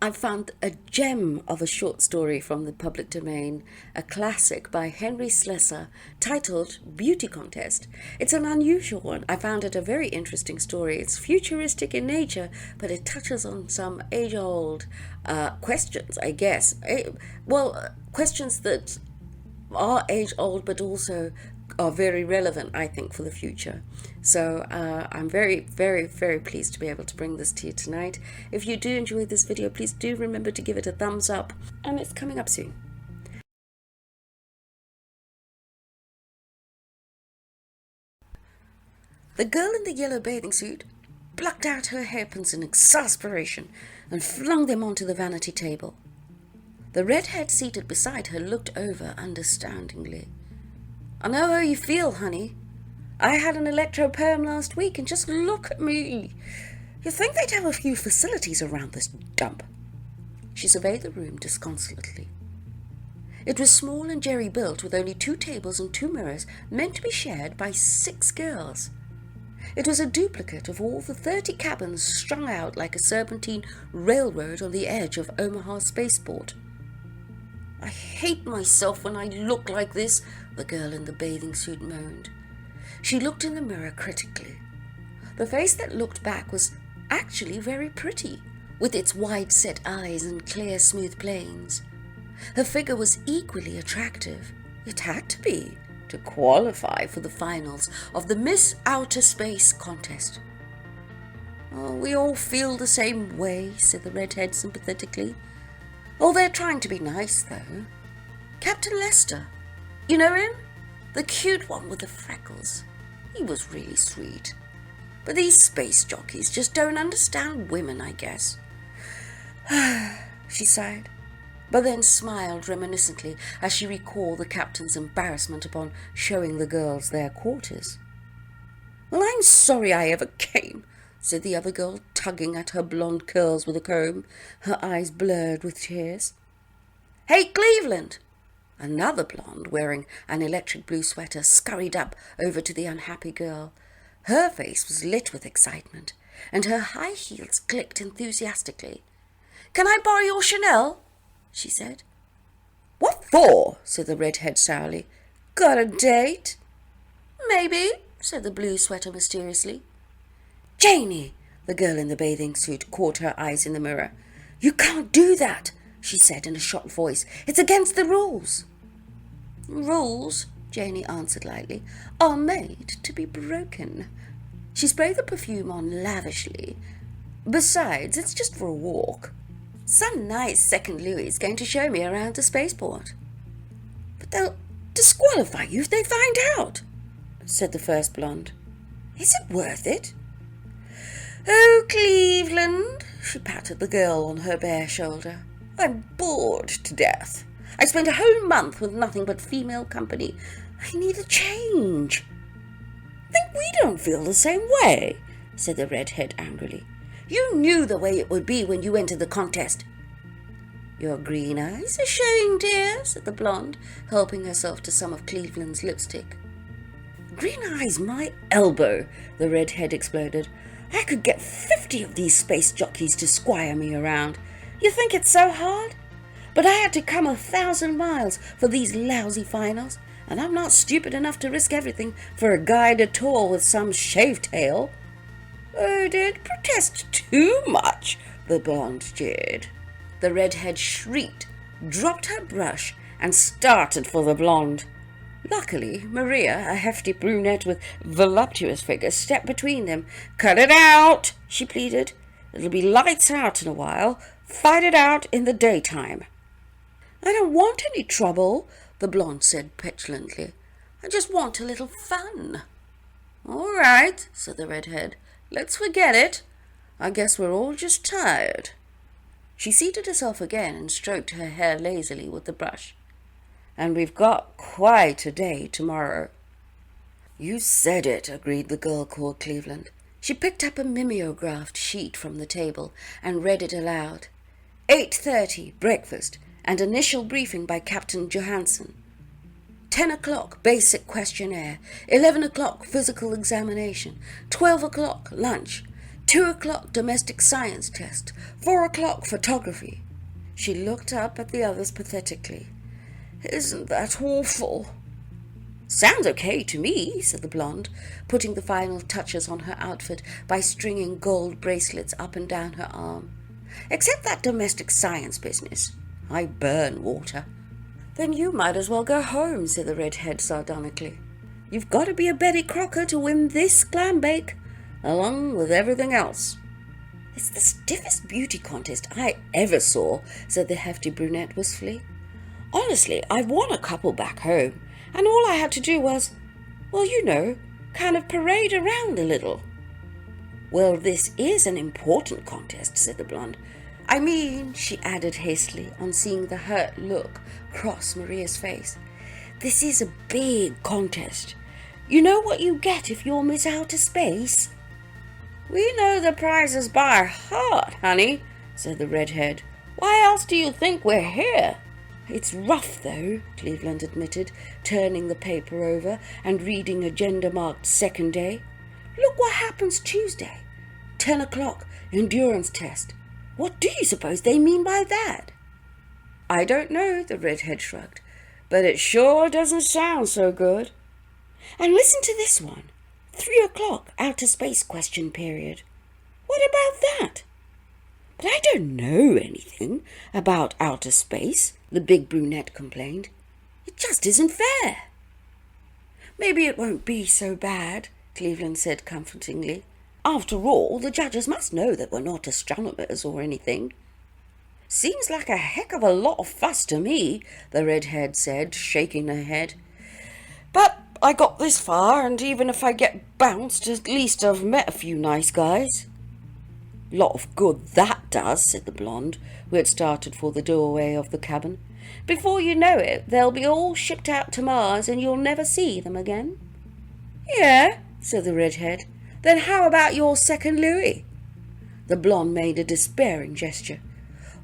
I found a gem of a short story from the public domain, a classic by Henry Slesar titled Beauty Contest. It's an unusual one. I found it a very interesting story. It's futuristic in nature, but it touches on some age-old questions, I guess. Questions that are age-old but also are very relevant, I think, for the future. So I'm very, very, very pleased to be able to bring this to you tonight. If you do enjoy this video, please do remember to give it a thumbs up, and it's coming up soon. The girl in the yellow bathing suit plucked out her hairpins in exasperation and flung them onto the vanity table. The redhead seated beside her looked over understandingly. "I know how you feel, honey. I had an electro-perm last week, and just look at me. You'd think they'd have a few facilities around this dump." She surveyed the room disconsolately. It was small and jerry-built, with only 2 tables and 2 mirrors, meant to be shared by 6 girls. It was a duplicate of all the 30 cabins strung out like a serpentine railroad on the edge of Omaha Spaceport. "I hate myself when I look like this," the girl in the bathing suit moaned. She looked in the mirror critically. The face that looked back was actually very pretty, with its wide-set eyes and clear, smooth planes. Her figure was equally attractive. It had to be, to qualify for the finals of the Miss Outer Space contest. "Oh, we all feel the same way," said the redhead sympathetically. "Oh, they're trying to be nice, though. Captain Lester, you know him? The cute one with the freckles. He was really sweet. But these space jockeys just don't understand women, I guess." She sighed, but then smiled reminiscently as she recalled the captain's embarrassment upon showing the girls their quarters. "Well, I'm sorry I ever came," said the other girl, tugging at her blonde curls with a comb, her eyes blurred with tears. "Hey, Cleveland!" Another blonde, wearing an electric blue sweater, scurried up over to the unhappy girl. Her face was lit with excitement, and her high heels clicked enthusiastically. "Can I borrow your Chanel?" she said. "What for?" said the redhead sourly. "Got a date?" "Maybe," said the blue sweater mysteriously. "Janie!" The girl in the bathing suit caught her eyes in the mirror. "You can't do that," she said in a shocked voice. "It's against the rules." "Rules," Janie answered lightly, "are made to be broken." She sprayed the perfume on lavishly. "Besides, it's just for a walk. Some nice second Louis is going to show me around the spaceport." "But they'll disqualify you if they find out," said the first blonde. "Is it worth it?" "Oh, Cleveland," she patted the girl on her bare shoulder. "I'm bored to death. I spent a whole month with nothing but female company. I need a change." "Think we don't feel the same way?" said the redhead angrily. "You knew the way it would be when you entered the contest." "Your green eyes are showing, dear," said the blonde, helping herself to some of Cleveland's lipstick. "Green eyes my elbow," the redhead exploded. "I could get 50 of these space jockeys to squire me around. You think it's so hard? But I had to come 1,000 miles for these lousy finals, and I'm not stupid enough to risk everything for a guided tour with some shave-tail." "Oh, don't protest too much," the blonde jeered. The redhead shrieked, dropped her brush, and started for the blonde. Luckily, Maria, a hefty brunette with voluptuous figure, stepped between them. "Cut it out," she pleaded. "It'll be lights out in a while. Fight it out in the daytime." "I don't want any trouble," the blonde said petulantly. "I just want a little fun." "All right," said the redhead. "Let's forget it. I guess we're all just tired." She seated herself again and stroked her hair lazily with the brush. "And we've got quite a day tomorrow." "You said it," agreed the girl called Cleveland. She picked up a mimeographed sheet from the table and read it aloud. 8:30, breakfast, and initial briefing by Captain Johansson. 10 o'clock, basic questionnaire. 11 o'clock, physical examination. 12 o'clock, lunch. 2 o'clock domestic science test, 4 o'clock photography. She looked up at the others pathetically. Isn't that awful? Sounds okay to me, said the blonde, putting the final touches on her outfit by stringing gold bracelets up and down her arm. Except that domestic science business. I burn water. Then you might as well go home, said the redhead sardonically. You've got to be a Betty Crocker to win this clam bake, along with everything else. It's the stiffest beauty contest I ever saw, said the hefty brunette wistfully. Honestly, I've won a couple back home, and all I had to do was, well, you know, kind of parade around a little. Well, this is an important contest, said the blonde. I mean, she added hastily, on seeing the hurt look cross Maria's face, this is a big contest. You know what you get if you're Miss Outer Space? We know the prizes by heart, honey, said the redhead. Why else do you think we're here? It's rough, though, Cleveland admitted, turning the paper over and reading agenda-marked second day. Look what happens Tuesday. 10 o'clock, endurance test. What do you suppose they mean by that? I don't know, the redhead shrugged, but it sure doesn't sound so good. And listen to this one. 3 o'clock, outer space question period. What about that? But I don't know anything about outer space, the big brunette complained. It just isn't fair. Maybe it won't be so bad, Cleveland said comfortingly. After all, the judges must know that we're not astronomers or anything. Seems like a heck of a lot of fuss to me, the redhead said, shaking her head. But I got this far, and even if I get bounced, at least I've met a few nice guys. Lot of good that does, said the blonde, who had started for the doorway of the cabin. Before you know it, they'll be all shipped out to Mars, and you'll never see them again. Yeah, said the redhead. Then how about your second Louis? The blonde made a despairing gesture.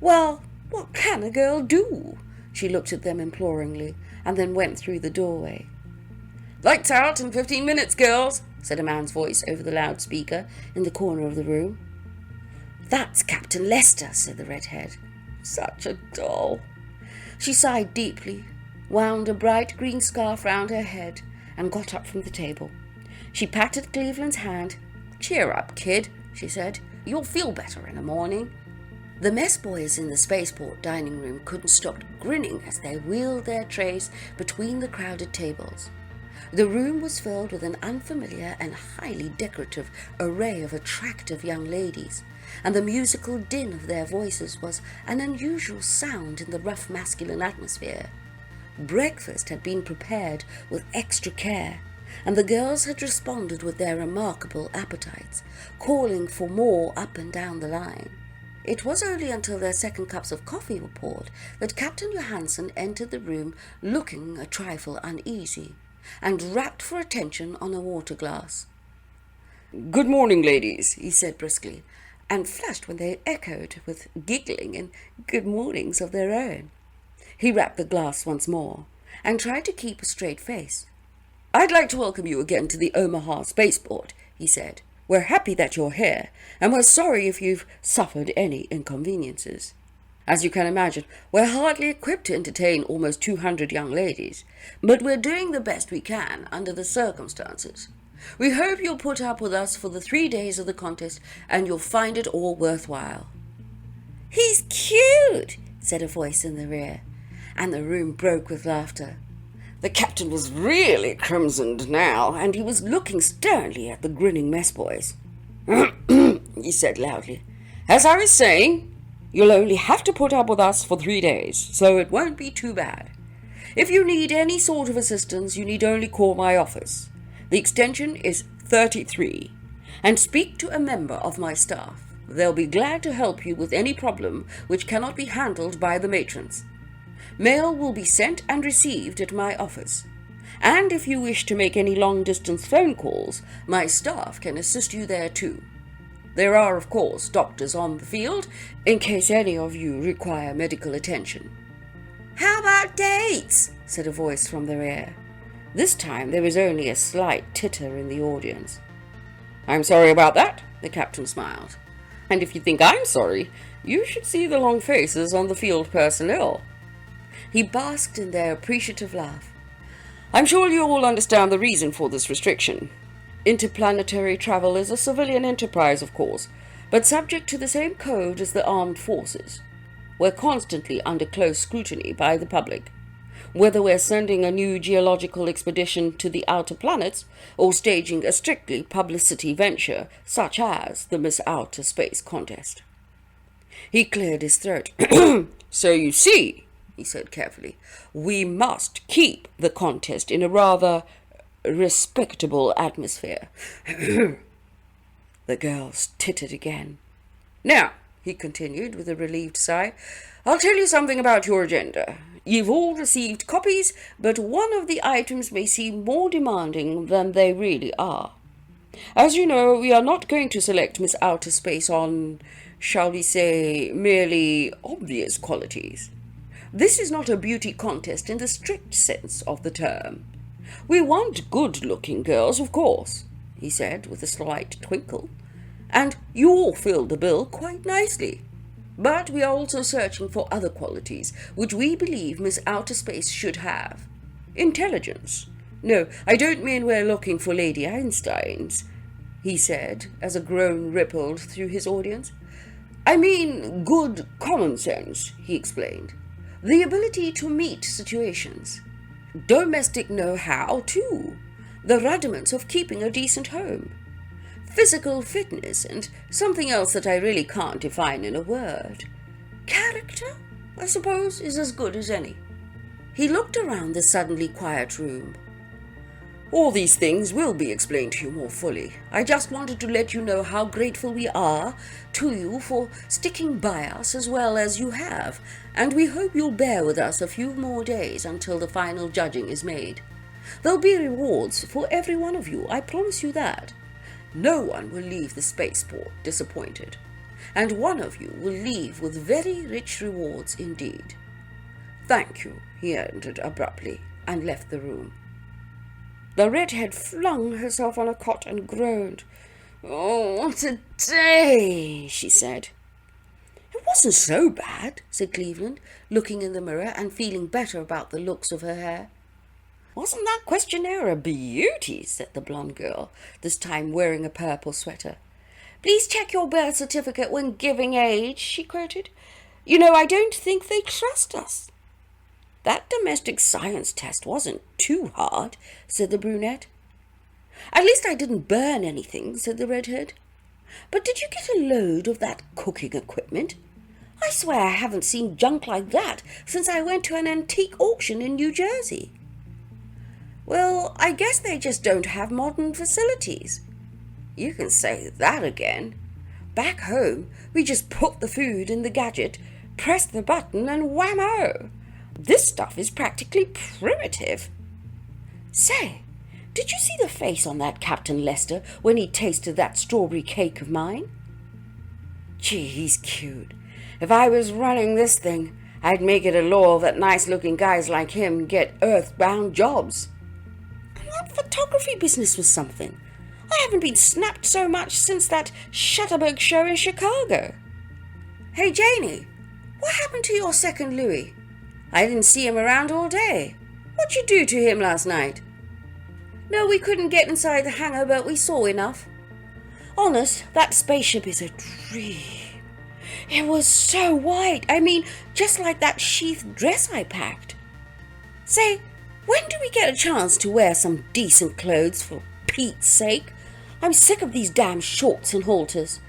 Well, what can a girl do? She looked at them imploringly, and then went through the doorway. Lights out in 15 minutes, girls, said a man's voice over the loudspeaker in the corner of the room. That's Captain Lester, said the redhead. Such a doll. She sighed deeply, wound a bright green scarf round her head, and got up from the table. She patted Cleveland's hand. Cheer up, kid, she said. You'll feel better in the morning. The mess boys in the spaceport dining room couldn't stop grinning as they wheeled their trays between the crowded tables. The room was filled with an unfamiliar and highly decorative array of attractive young ladies, and the musical din of their voices was an unusual sound in the rough masculine atmosphere. Breakfast had been prepared with extra care, and the girls had responded with their remarkable appetites, calling for more up and down the line. It was only until their second cups of coffee were poured that Captain Johansen entered the room looking a trifle uneasy, and rapped for attention on a water glass. Good morning, ladies, he said briskly, and flushed when they echoed with giggling and good mornings of their own. He rapped the glass once more, and tried to keep a straight face. I'd like to welcome you again to the Omaha Spaceport, he said. We're happy that you're here, and we're sorry if you've suffered any inconveniences. As you can imagine, we're hardly equipped to entertain almost 200 young ladies, but we're doing the best we can under the circumstances. We hope you'll put up with us for the 3 days of the contest, and you'll find it all worthwhile. He's cute, said a voice in the rear, and the room broke with laughter. The captain was really crimsoned now, and he was looking sternly at the grinning mess boys. He said loudly, As I was saying, you'll only have to put up with us for 3 days, so it won't be too bad. If you need any sort of assistance, you need only call my office. The extension is 33, and speak to a member of my staff. They'll be glad to help you with any problem which cannot be handled by the matrons. Mail will be sent and received at my office, and if you wish to make any long-distance phone calls, my staff can assist you there too. There are, of course, doctors on the field, in case any of you require medical attention. How about dates? Said a voice from the rear. This time there was only a slight titter in the audience. I'm sorry about that, the captain smiled. "And if you think I'm sorry, you should see the long faces on the field personnel." He basked in their appreciative laugh. "I'm sure you all understand the reason for this restriction. Interplanetary travel is a civilian enterprise, of course, but subject to the same code as the armed forces. We're constantly under close scrutiny by the public. Whether we're sending a new geological expedition to the outer planets or staging a strictly publicity venture such as the Miss Outer Space contest." He cleared his throat. "So you see," he said carefully, "we must keep the contest in a rather respectable atmosphere." The girls tittered again. "Now," he continued with a relieved sigh, "I'll tell you something about your agenda. You've all received copies, but one of the items may seem more demanding than they really are. As you know, we are not going to select Miss Outer Space on, shall we say, merely obvious qualities. This is not a beauty contest in the strict sense of the term. We want good-looking girls, of course," he said with a slight twinkle, "and you all fill the bill quite nicely. But we are also searching for other qualities which we believe Miss Outer Space should have. Intelligence. No, I don't mean we're looking for Lady Einsteins," he said, as a groan rippled through his audience. "I mean good common sense," he explained. "The ability to meet situations. Domestic know-how, too. The rudiments of keeping a decent home. Physical fitness, and something else that I really can't define in a word. Character, I suppose, is as good as any." He looked around the suddenly quiet room. "All these things will be explained to you more fully. I just wanted to let you know how grateful we are to you for sticking by us as well as you have, and we hope you'll bear with us a few more days until the final judging is made. There'll be rewards for every one of you, I promise you that. No one will leave the spaceport disappointed, and one of you will leave with very rich rewards indeed. Thank you," he ended abruptly, and left the room. The redhead flung herself on a cot and groaned. "Oh, what a day," she said. "It wasn't so bad," said Cleveland, looking in the mirror and feeling better about the looks of her hair. "Wasn't that questionnaire a beauty?" said the blonde girl, this time wearing a purple sweater. "Please check your birth certificate when giving age," she quoted. "You know, I don't think they trust us." "That domestic science test wasn't too hard," said the brunette. "At least I didn't burn anything," said the redhead. "But did you get a load of that cooking equipment? I swear I haven't seen junk like that since I went to an antique auction in New Jersey." "Well, I guess they just don't have modern facilities." "You can say that again. Back home, we just put the food in the gadget, press the button, and whammo! This stuff is practically primitive. Say, did you see the face on that Captain Lester when he tasted that strawberry cake of mine? Gee, he's cute. If I was running this thing, I'd make it a law that nice-looking guys like him get earthbound jobs. And that photography business was something. I haven't been snapped so much since that Shutterbug show in Chicago. Hey, Janie, what happened to your second Louis? I didn't see him around all day. What'd you do to him last night? No, we couldn't get inside the hangar, but we saw enough. Honest, that spaceship is a dream. It was so white. I mean, just like that sheath dress I packed. Say, when do we get a chance to wear some decent clothes, for Pete's sake? I'm sick of these damn shorts and halters.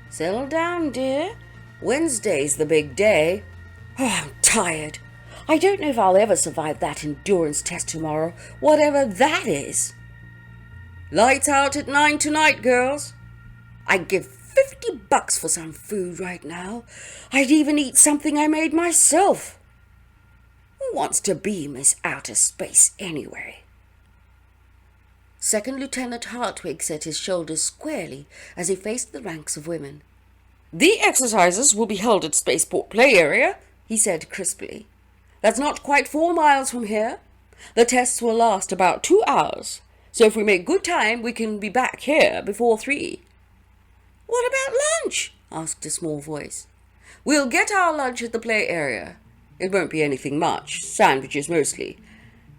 Settle down, dear. Wednesday's the big day. Oh, I'm tired. I don't know if I'll ever survive that endurance test tomorrow, whatever that is. Lights out at 9 tonight, girls. I'd give $50 for some food right now. I'd even eat something I made myself. Who wants to be Miss Outer Space anyway? Second Lieutenant Hartwig set his shoulders squarely as he faced the ranks of women. The exercises will be held at Spaceport Play Area, he said crisply. That's not quite 4 miles from here. The tests will last about 2 hours, so if we make good time, we can be back here before 3. What about lunch? Asked a small voice. We'll get our lunch at the play area. It won't be anything much, sandwiches mostly.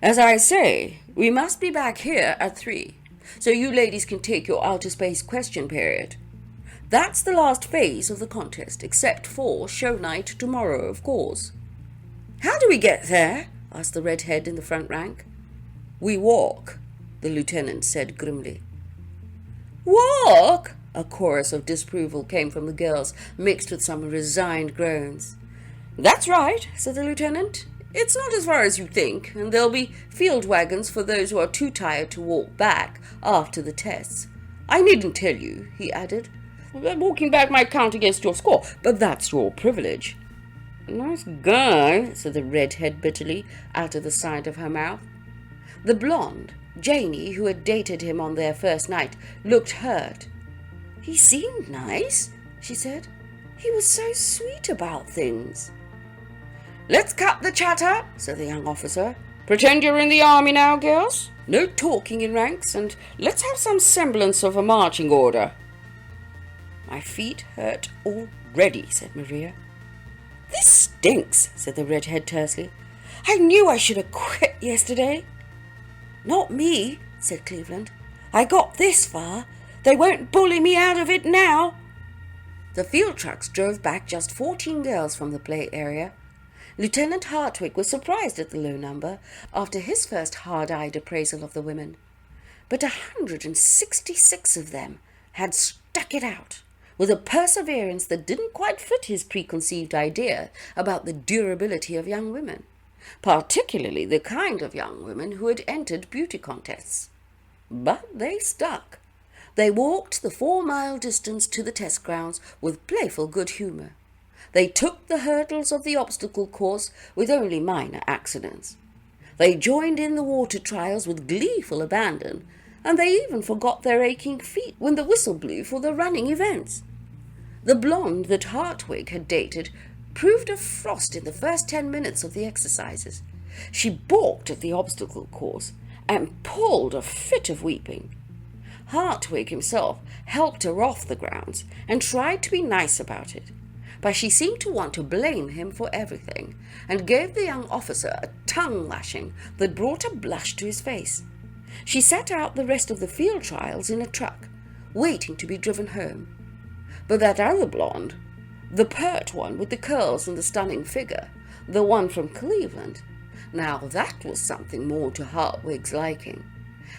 As I say, we must be back here at 3, so you ladies can take your outer space question period. That's the last phase of the contest, except for show night tomorrow, of course. How do we get there? Asked the redhead in the front rank. We walk, the lieutenant said grimly. Walk? A chorus of disapproval came from the girls, mixed with some resigned groans. That's right, said the lieutenant. It's not as far as you think, and there'll be field wagons for those who are too tired to walk back after the tests. I needn't tell you, he added. Walking back might count against your score, but that's your privilege. Nice guy, said the redhead bitterly, out of the side of her mouth. The blonde, Janie, who had dated him on their first night, looked hurt. He seemed nice, she said. He was so sweet about things. Let's cut the chatter, said the young officer. Pretend you're in the army now, girls. No talking in ranks, and let's have some semblance of a marching order. My feet hurt already, said Maria. This stinks, said the redhead tersely. I knew I should have quit yesterday. Not me, said Cleveland. I got this far. They won't bully me out of it now. The field trucks drove back just 14 girls from the play area. Lieutenant Hartwig was surprised at the low number after his first hard-eyed appraisal of the women. But 166 of them had stuck it out with a perseverance that didn't quite fit his preconceived idea about the durability of young women, particularly the kind of young women who had entered beauty contests. But they stuck. They walked the 4-mile distance to the test grounds with playful good humour. They took the hurdles of the obstacle course with only minor accidents. They joined in the water trials with gleeful abandon, and they even forgot their aching feet when the whistle blew for the running events. The blonde that Hartwig had dated proved a frost in the first 10 minutes of the exercises. She balked at the obstacle course and pulled a fit of weeping. Hartwig himself helped her off the grounds and tried to be nice about it, but she seemed to want to blame him for everything and gave the young officer a tongue-lashing that brought a blush to his face. She sat out the rest of the field trials in a truck, waiting to be driven home. But that other blonde, the pert one with the curls and the stunning figure, the one from Cleveland, now that was something more to Hartwig's liking.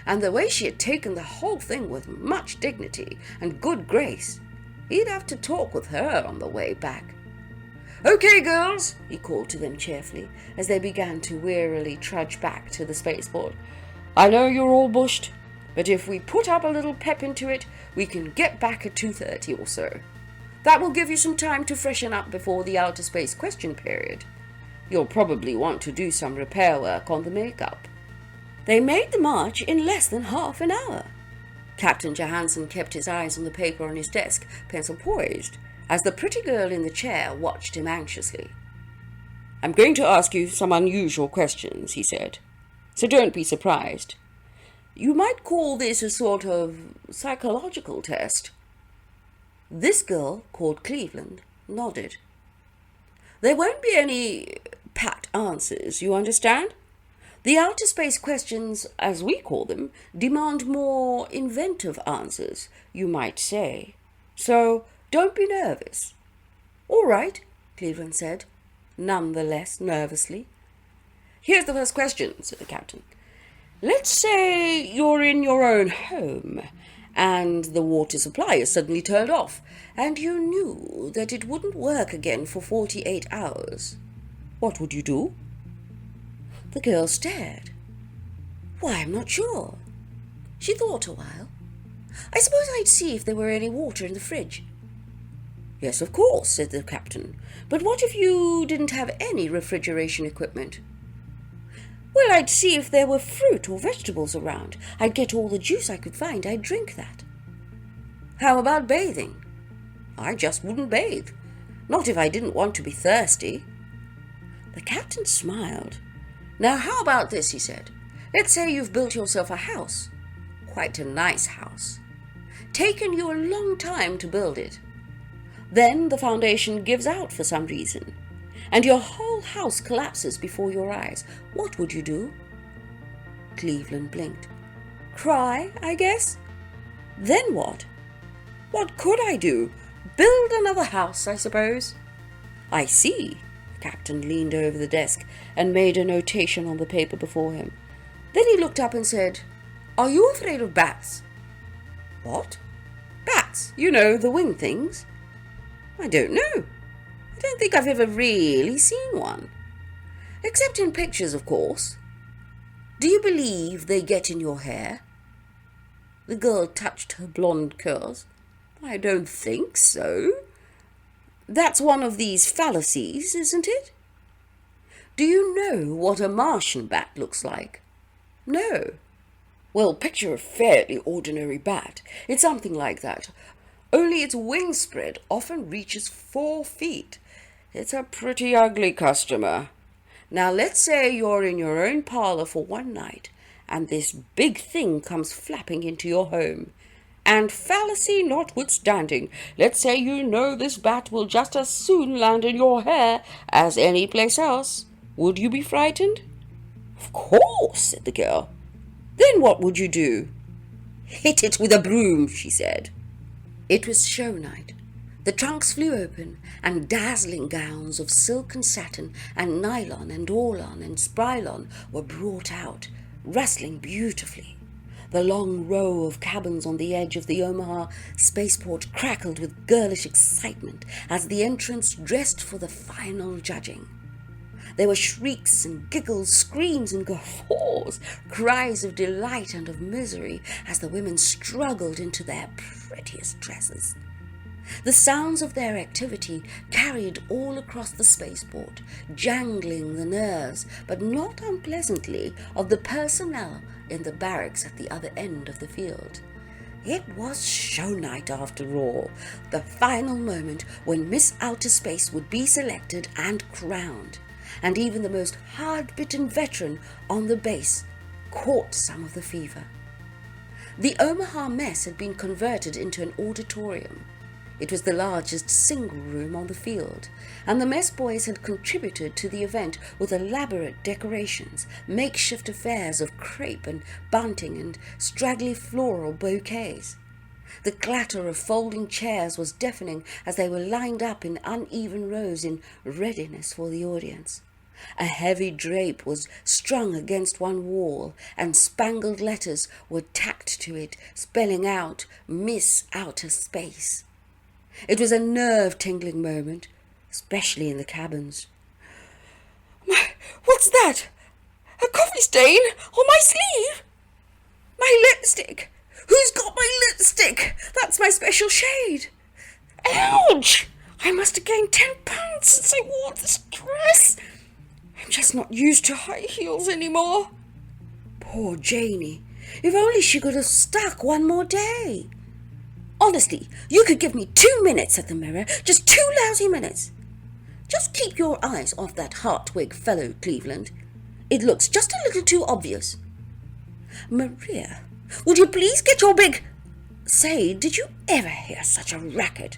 And the way she had taken the whole thing with much dignity and good grace, he'd have to talk with her on the way back. Okay, girls, he called to them cheerfully as they began to wearily trudge back to the spaceport. I know you're all bushed, but if we put up a little pep into it, we can get back at 2:30 or so. That will give you some time to freshen up before the outer space question period. You'll probably want to do some repair work on the makeup. They made the march in less than half an hour. Captain Johansson kept his eyes on the paper on his desk, pencil poised, as the pretty girl in the chair watched him anxiously. I'm going to ask you some unusual questions, he said, so don't be surprised. You might call this a sort of psychological test. This girl, called Cleveland, nodded. There won't be any pat answers, you understand? The outer space questions, as we call them, demand more inventive answers, you might say. So don't be nervous. All right, Cleveland said, none the less nervously. Here's the first question, said the captain. Let's say you're in your own home, and the water supply is suddenly turned off, and you knew that it wouldn't work again for 48 hours. What would you do? The girl stared. Why, I'm not sure. She thought a while. I suppose I'd see if there were any water in the fridge. Yes, of course, said the captain. But what if you didn't have any refrigeration equipment? Well, I'd see if there were fruit or vegetables around. I'd get all the juice I could find. I'd drink that. How about bathing? I just wouldn't bathe. Not if I didn't want to be thirsty. The captain smiled. Now, how about this, he said. Let's say you've built yourself a house. Quite a nice house. taken you a long time to build it. Then the foundation gives out for some reason, and your whole house collapses before your eyes. What would you do? Cleveland blinked. Cry, I guess. Then what? What could I do? Build another house, I suppose. I see. The captain leaned over the desk and made a notation on the paper before him. Then he looked up and said, Are you afraid of bats? What? Bats, you know, the winged things. I don't know. I don't think I've ever really seen one. Except in pictures, of course. Do you believe they get in your hair? The girl touched her blonde curls. I don't think so. That's one of these fallacies, isn't it? Do you know what a Martian bat looks like? No. Well, picture a fairly ordinary bat. It's something like that. Only its wingspread often reaches 4 feet. It's a pretty ugly customer. Now let's say you're in your own parlour for one night, and this big thing comes flapping into your home. And fallacy notwithstanding, let's say you know this bat will just as soon land in your hair as any place else. Would you be frightened? Of course, said the girl. Then what would you do? Hit it with a broom, she said. It was show night. The trunks flew open, and dazzling gowns of silk and satin and nylon and orlon and sprylon were brought out, rustling beautifully. The long row of cabins on the edge of the Omaha spaceport crackled with girlish excitement as the entrants dressed for the final judging. There were shrieks and giggles, screams and guffaws, cries of delight and of misery as the women struggled into their prettiest dresses. The sounds of their activity carried all across the spaceport, jangling the nerves, but not unpleasantly, of the personnel in the barracks at the other end of the field. It was show night after all, the final moment when Miss Outer Space would be selected and crowned, and even the most hard-bitten veteran on the base caught some of the fever. The Omaha mess had been converted into an auditorium. It was the largest single room on the field, and the mess boys had contributed to the event with elaborate decorations, makeshift affairs of crepe and bunting and straggly floral bouquets. The clatter of folding chairs was deafening as they were lined up in uneven rows in readiness for the audience. A heavy drape was strung against one wall, and spangled letters were tacked to it, spelling out Miss Outer Space. It was a nerve-tingling moment, especially in the cabins. What's that? A coffee stain on my sleeve? My lipstick! Who's got my lipstick? That's my special shade. Ouch! I must have gained 10 pounds since I wore this dress. I'm just not used to high heels anymore. Poor Janie. If only she could have stuck one more day. Honestly, you could give me 2 minutes at the mirror, just 2 lousy minutes. Just keep your eyes off that Hartwig fellow, Cleveland. It looks just a little too obvious. Maria, would you please get your big... Say, did you ever hear such a racket?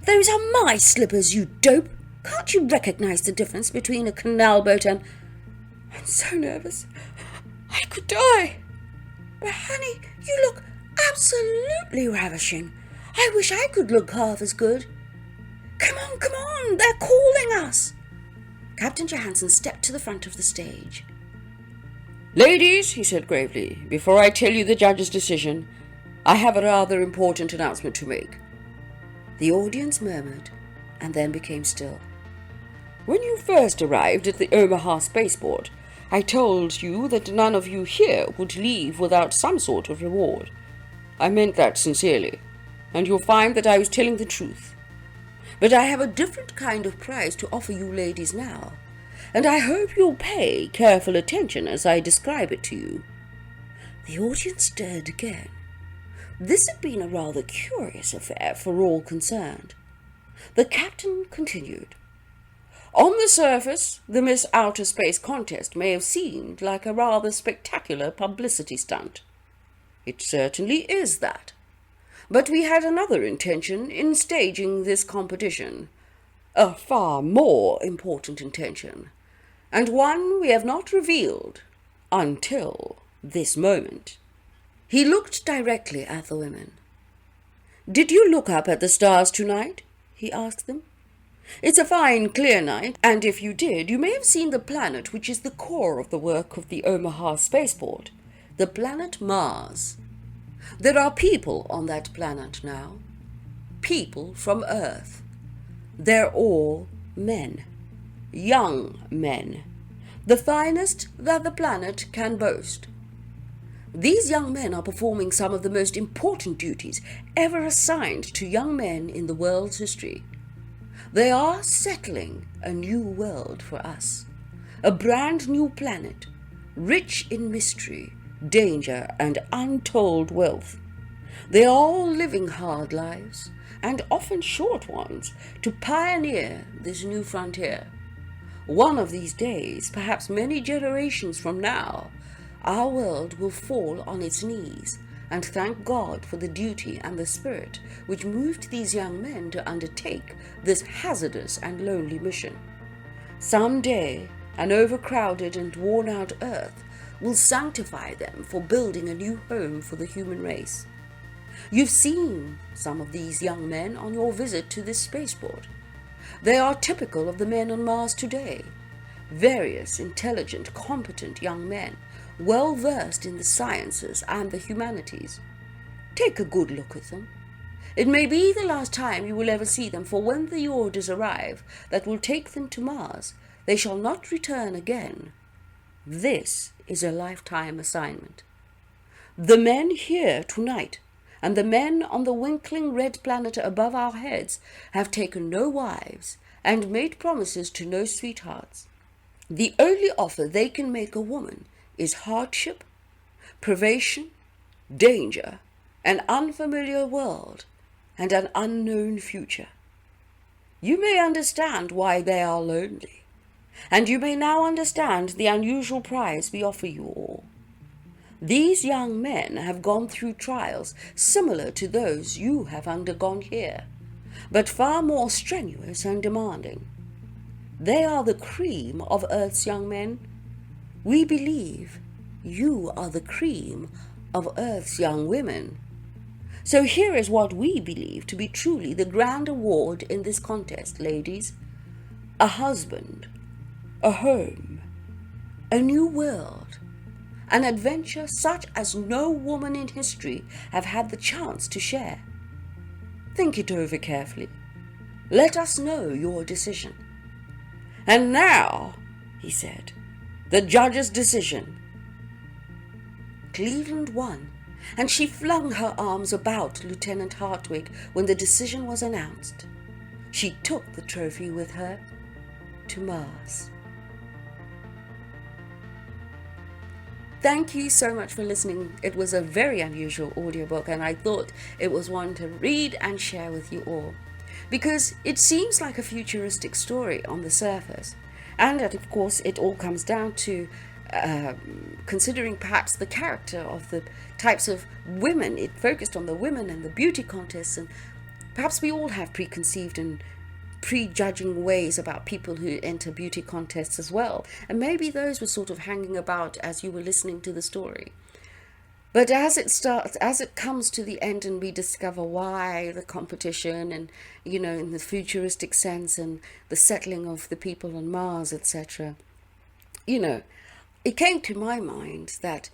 Those are my slippers, you dope. Can't you recognize the difference between a canal boat and... I'm so nervous. I could die. But honey, you look... absolutely ravishing. I wish I could look half as good. Come on, they're calling us. Captain Johansson stepped to the front of the stage. Ladies, he said gravely, before I tell you the judge's decision, I have a rather important announcement to make. The audience murmured and then became still. When you first arrived at the Omaha spaceport, I told you that none of you here would leave without some sort of reward. I meant that sincerely, and you'll find that I was telling the truth. But I have a different kind of prize to offer you ladies now, and I hope you'll pay careful attention as I describe it to you. The audience stirred again. This had been a rather curious affair for all concerned. The captain continued. On the surface, the Miss Outer Space contest may have seemed like a rather spectacular publicity stunt. It certainly is that. But we had another intention in staging this competition, a far more important intention, and one we have not revealed until this moment." He looked directly at the women. "Did you look up at the stars tonight?" he asked them. "It's a fine, clear night, and if you did, you may have seen the planet which is the core of the work of the Omaha spaceport, the planet Mars. There are people on that planet now, people from Earth. They're all men, young men, the finest that the planet can boast. These young men are performing some of the most important duties ever assigned to young men in the world's history. They are settling a new world for us, a brand new planet, rich in mystery, danger, and untold wealth. They are all living hard lives, and often short ones, to pioneer this new frontier. One of these days, perhaps many generations from now, our world will fall on its knees and thank God for the duty and the spirit which moved these young men to undertake this hazardous and lonely mission. Some day, an overcrowded and worn-out earth will sanctify them for building a new home for the human race. You've seen some of these young men on your visit to this spaceport. They are typical of the men on Mars today. Various, intelligent, competent young men, well versed in the sciences and the humanities. Take a good look at them. It may be the last time you will ever see them, for when the orders arrive that will take them to Mars, they shall not return again. This is a lifetime assignment. The men here tonight and the men on the winkling red planet above our heads have taken no wives and made promises to no sweethearts. The only offer they can make a woman is hardship, privation, danger, an unfamiliar world, and an unknown future. You may understand why they are lonely, and you may now understand the unusual prize we offer you all. These young men have gone through trials similar to those you have undergone here, but far more strenuous and demanding. They are the cream of Earth's young men. We believe you are the cream of Earth's young women. So here is what we believe to be truly the grand award in this contest, ladies. A husband, a home, a new world, an adventure such as no woman in history have had the chance to share. Think it over carefully. Let us know your decision. And now, he said, the judge's decision. Cleveland won, and she flung her arms about Lieutenant Hartwig when the decision was announced. She took the trophy with her to Mars. Thank you so much for listening. It was a very unusual audiobook, and I thought it was one to read and share with you all, because it seems like a futuristic story on the surface, and of course it all comes down to considering perhaps the character of the types of women. It focused on the women and the beauty contests, and perhaps we all have preconceived and prejudging ways about people who enter beauty contests as well, and maybe those were sort of hanging about as you were listening to the story. But as it comes to the end and we discover why the competition and, in the futuristic sense and the settling of the people on Mars, etc., it came to my mind that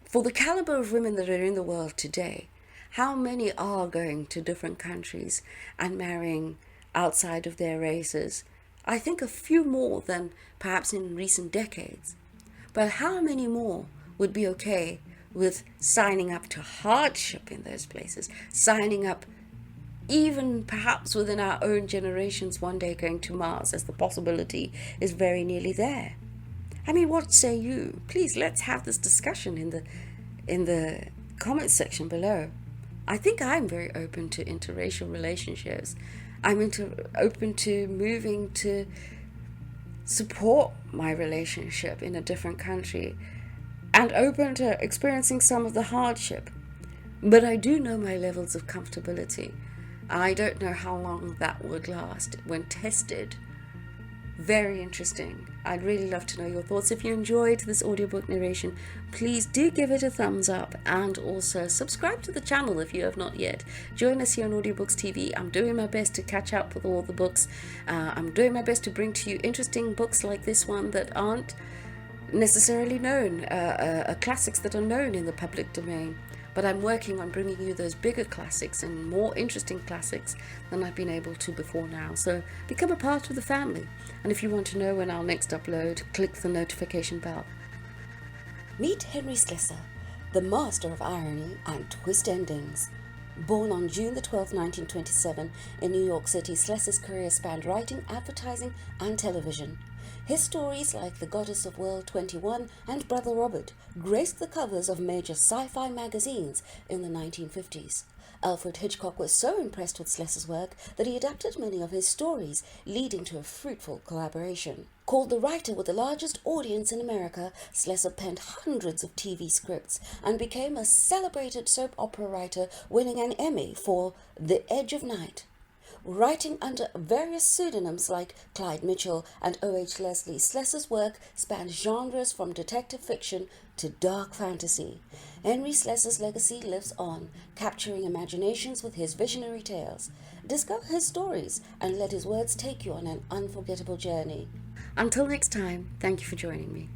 for the caliber of women that are in the world today, how many are going to different countries and marrying outside of their races? I think a few more than perhaps in recent decades. But how many more would be okay with signing up to hardship in those places, signing up even perhaps within our own generations one day going to Mars, as the possibility is very nearly there? I mean, what say you? Please, let's have this discussion in the comment section below. I think I'm very open to interracial relationships. I'm open to moving to support my relationship in a different country, and open to experiencing some of the hardship. But I do know my levels of comfortability. I don't know how long that would last when tested. Very interesting. I'd really love to know your thoughts. If you enjoyed this audiobook narration, please do give it a thumbs up and also subscribe to the channel if you have not yet. Join us here on Audiobooks TV. I'm doing my best to catch up with all the books. I'm doing my best to bring to you interesting books like this one that aren't necessarily known, classics that are known in the public domain. But I'm working on bringing you those bigger classics and more interesting classics than I've been able to before now. So become a part of the family. And if you want to know when I'll next upload, click the notification bell. Meet Henry Slesar, the master of irony and twist endings. Born on June the 12th, 1927, in New York City, Slesar's career spanned writing, advertising, and television. His stories, like The Goddess of World 21 and Brother Robert, graced the covers of major sci-fi magazines in the 1950s. Alfred Hitchcock was so impressed with Slesar's work that he adapted many of his stories, leading to a fruitful collaboration. Called the writer with the largest audience in America, Slesar penned hundreds of TV scripts and became a celebrated soap opera writer, winning an Emmy for The Edge of Night. Writing under various pseudonyms like Clyde Mitchell and O.H. Leslie, Slesar's work spans genres from detective fiction to dark fantasy. Henry Slesar's legacy lives on, capturing imaginations with his visionary tales. Discover his stories and let his words take you on an unforgettable journey. Until next time, thank you for joining me.